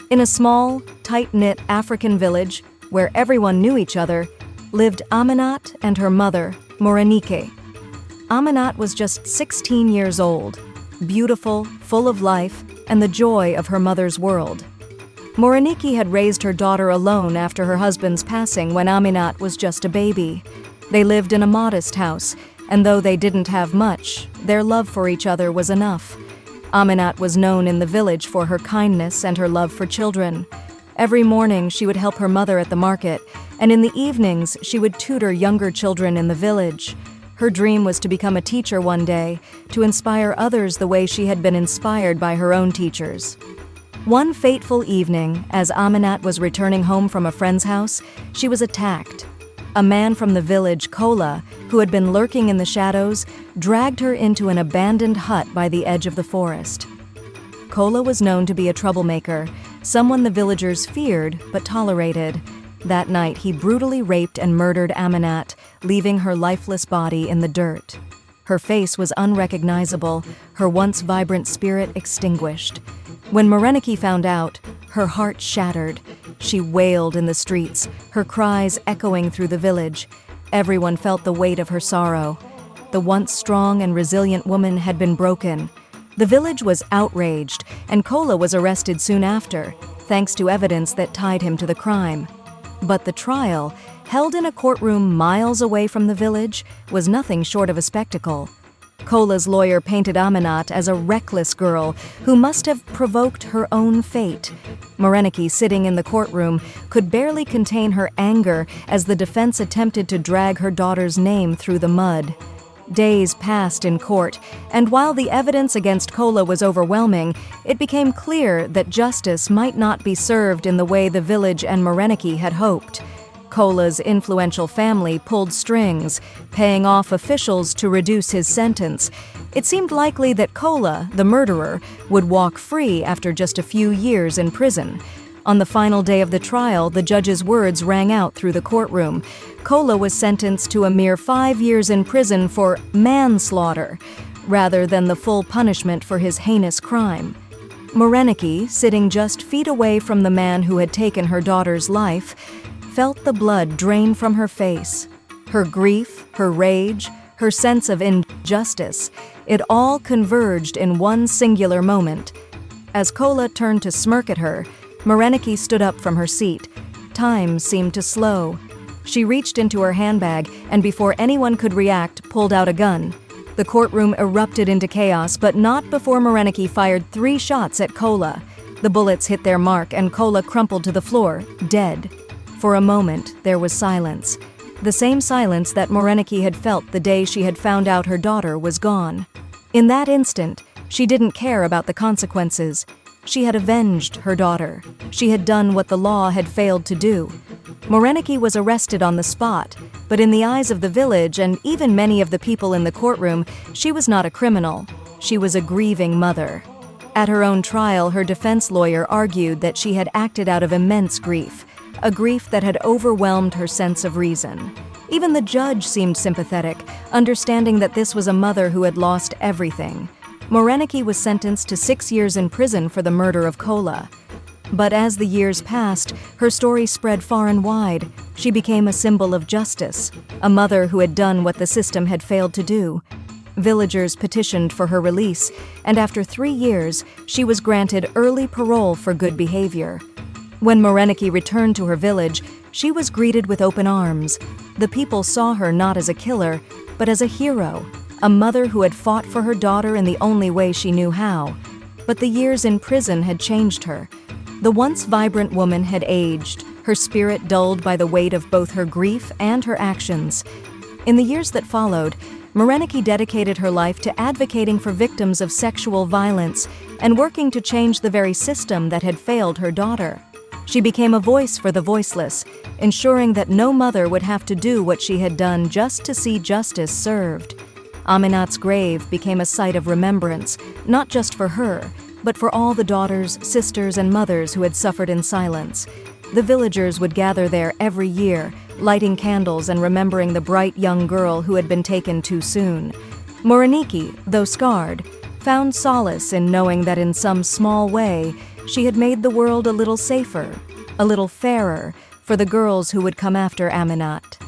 In a small, tight-knit African village where everyone knew each other, lived Aminat and her mother, Morenike. Aminat was just 16 years old, beautiful, full of life, and the joy of her mother's world. Morenike had raised her daughter alone after her husband's passing when Aminat was just a baby. They lived in a modest house, and though they didn't have much, their love for each other was enough. Aminat was known in the village for her kindness and her love for children. Every morning she would help her mother at the market, and in the evenings she would tutor younger children in the village. Her dream was to become a teacher one day, to inspire others the way she had been inspired by her own teachers. One fateful evening, as Aminat was returning home from a friend's house, she was attacked. A man from the village, Kola, who had been lurking in the shadows, dragged her into an abandoned hut by the edge of the forest. Kola was known to be a troublemaker, someone the villagers feared but tolerated. That night, he brutally raped and murdered Aminat, leaving her lifeless body in the dirt. Her face was unrecognizable, her once vibrant spirit extinguished. When Morenike found out, her heart shattered. She wailed in the streets, her cries echoing through the village. Everyone felt the weight of her sorrow. The once strong and resilient woman had been broken. The village was outraged, and Kola was arrested soon after, thanks to evidence that tied him to the crime. But the trial, held in a courtroom miles away from the village, was nothing short of a spectacle. Kola's lawyer painted Aminat as a reckless girl who must have provoked her own fate. Morenike, sitting in the courtroom, could barely contain her anger as the defense attempted to drag her daughter's name through the mud. Days passed in court, and while the evidence against Kola was overwhelming, it became clear that justice might not be served in the way the village and Morenike had hoped. Kola's influential family pulled strings, paying off officials to reduce his sentence. It seemed likely that Kola, the murderer, would walk free after just a few years in prison. On the final day of the trial, the judge's words rang out through the courtroom. Kola was sentenced to a mere 5 years in prison for manslaughter, rather than the full punishment for his heinous crime. Morenike, sitting just feet away from the man who had taken her daughter's life, felt the blood drain from her face. Her grief, her rage, her sense of injustice, it all converged in one singular moment. As Kola turned to smirk at her, Morenike stood up from her seat. Time seemed to slow. She reached into her handbag and before anyone could react, pulled out a gun. The courtroom erupted into chaos, but not before Morenike fired 3 shots at Kola. The bullets hit their mark and Kola crumpled to the floor, dead. For a moment, there was silence. The same silence that Morenike had felt the day she had found out her daughter was gone. In that instant, she didn't care about the consequences. She had avenged her daughter. She had done what the law had failed to do. Morenike was arrested on the spot, but in the eyes of the village and even many of the people in the courtroom, she was not a criminal. She was a grieving mother. At her own trial, her defense lawyer argued that she had acted out of immense grief, a grief that had overwhelmed her sense of reason. Even the judge seemed sympathetic, understanding that this was a mother who had lost everything. Morenike was sentenced to 6 years in prison for the murder of Kola. But as the years passed, her story spread far and wide. She became a symbol of justice, a mother who had done what the system had failed to do. Villagers petitioned for her release, and after 3 years, she was granted early parole for good behavior. When Morenike returned to her village, she was greeted with open arms. The people saw her not as a killer, but as a hero, a mother who had fought for her daughter in the only way she knew how. But the years in prison had changed her. The once vibrant woman had aged, her spirit dulled by the weight of both her grief and her actions. In the years that followed, Morenike dedicated her life to advocating for victims of sexual violence and working to change the very system that had failed her daughter. She became a voice for the voiceless, ensuring that no mother would have to do what she had done just to see justice served. Aminat's grave became a site of remembrance, not just for her, but for all the daughters, sisters, and mothers who had suffered in silence. The villagers would gather there every year, lighting candles and remembering the bright young girl who had been taken too soon. Morenike, though scarred, found solace in knowing that in some small way she had made the world a little safer, a little fairer for the girls who would come after Aminat.